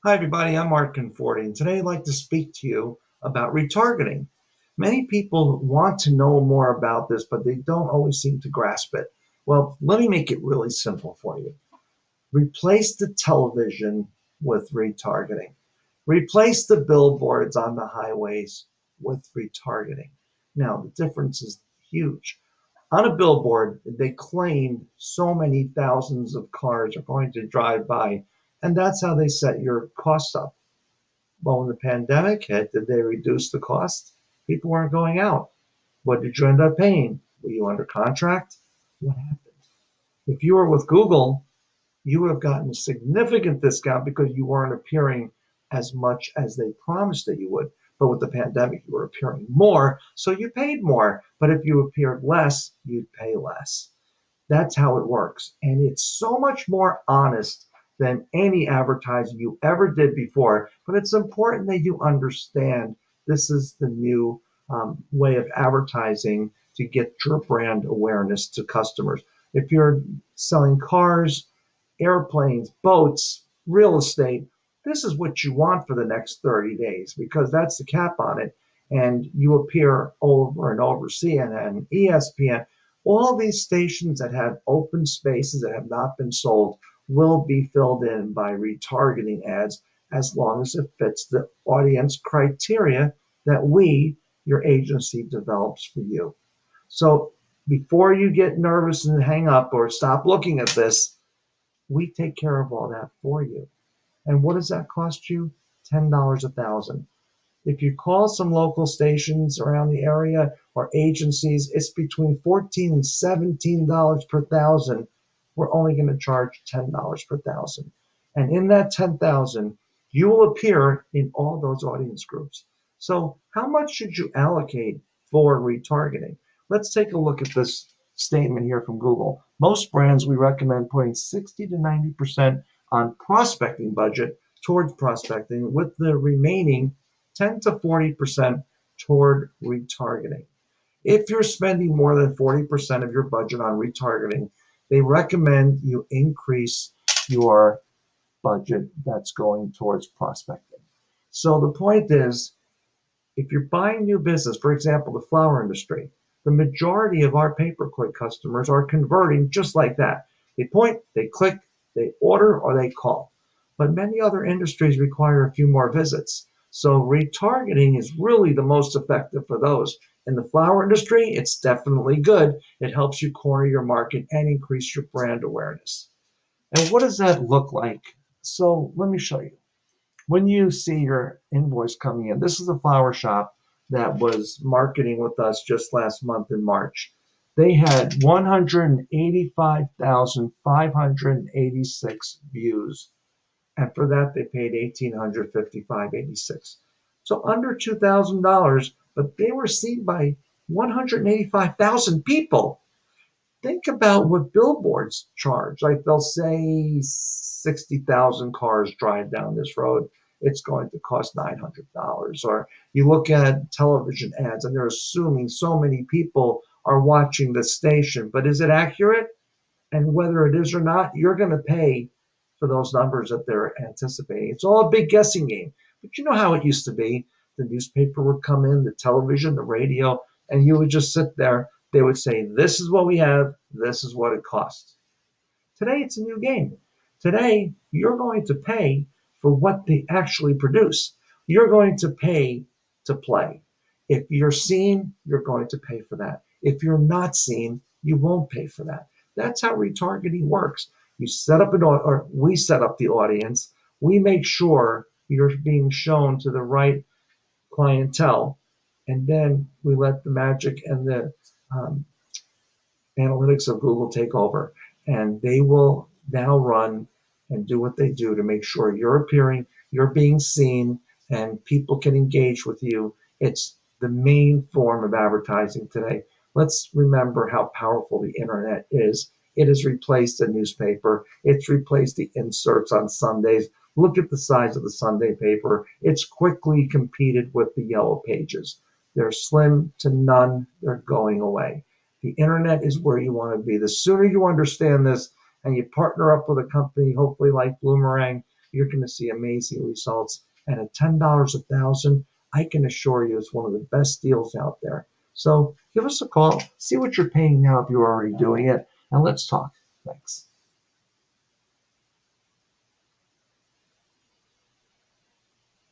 Hi, everybody. I'm Mark Conforti, and today I'd like to speak to you about retargeting. Many people want to know more about this, but they don't always seem to grasp it. Well, let me make it really simple for you. Replace the television with retargeting. Replace the billboards on the highways with retargeting. Now, the difference is huge. On a billboard, they claim so many thousands of cars are going to drive by, and that's how they set your costs up. Well, when the pandemic hit, did they reduce the cost? People weren't going out. What did you end up paying? Were you under contract? What happened? If you were with Google, you would have gotten a significant discount because you weren't appearing as much as they promised that you would. But with the pandemic, you were appearing more, so you paid more. But if you appeared less, you'd pay less. That's how it works. And it's so much more honest than any advertising you ever did before. But it's important that you understand this is the new way of advertising to get your brand awareness to customers. If you're selling cars, airplanes, boats, real estate, this is what you want for the next 30 days because that's the cap on it. And you appear over and over CNN, ESPN, all these stations that have open spaces that have not been sold will be filled in by retargeting ads as long as it fits the audience criteria that your agency, develops for you. So before you get nervous and hang up or stop looking at this, we take care of all that for you. And what does that cost you? $10 a thousand. If you call some local stations around the area or agencies, it's between $14 and $17 per thousand. We're only going to charge $10 per thousand. And in that 10,000, you will appear in all those audience groups. So how much should you allocate for retargeting? Let's take a look at this statement here from Google. Most brands, we recommend putting 60 to 90% on prospecting budget towards prospecting, with the remaining 10 to 40% toward retargeting. If you're spending more than 40% of your budget on retargeting, they recommend you increase your budget that's going towards prospecting. So the point is, if you're buying new business, for example, the flower industry, the majority of our pay-per-click customers are converting just like that. They point, they click, they order, or they call. But many other industries require a few more visits. So retargeting is really the most effective for those. In the flower industry, it's definitely good. It helps you corner your market and increase your brand awareness. And what does that look like? So let me show you. When you see your invoice coming in, this is a flower shop that was marketing with us just last month in March. They had 185,586 views. And for that, they paid $1,855.86. So under $2,000, but they were seen by 185,000 people. Think about what billboards charge. Like they'll say 60,000 cars drive down this road. It's going to cost $900. Or you look at television ads and they're assuming so many people are watching the station. But is it accurate? And whether it is or not, you're going to pay for those numbers that they're anticipating. It's all a big guessing game. But you know how it used to be. The newspaper would come in, the television, the radio, and you would just sit there. They would say, this is what we have, this is what it costs. Today, it's a new game. Today, you're going to pay for what they actually produce. You're going to pay to play. If you're seen, you're going to pay for that. If you're not seen, you won't pay for that. That's how retargeting works. You set up or we set up the audience. We make sure you're being shown to the right clientele, and then we let the magic and the analytics of Google take over, and they will now run and do what they do to make sure you're appearing, you're being seen, and people can engage with you. It's the main form of advertising today. Let's remember how powerful the internet is. It has replaced the newspaper. It's replaced the inserts on Sundays. Look at the size of the Sunday paper. It's quickly competed with the yellow pages. They're slim to none. They're going away. The internet is where you want to be. The sooner you understand this and you partner up with a company, hopefully like Bloomerang, you're going to see amazing results. And at $10 a thousand, I can assure you it's one of the best deals out there. So give us a call, see what you're paying now if you're already doing it, and let's talk. Thanks.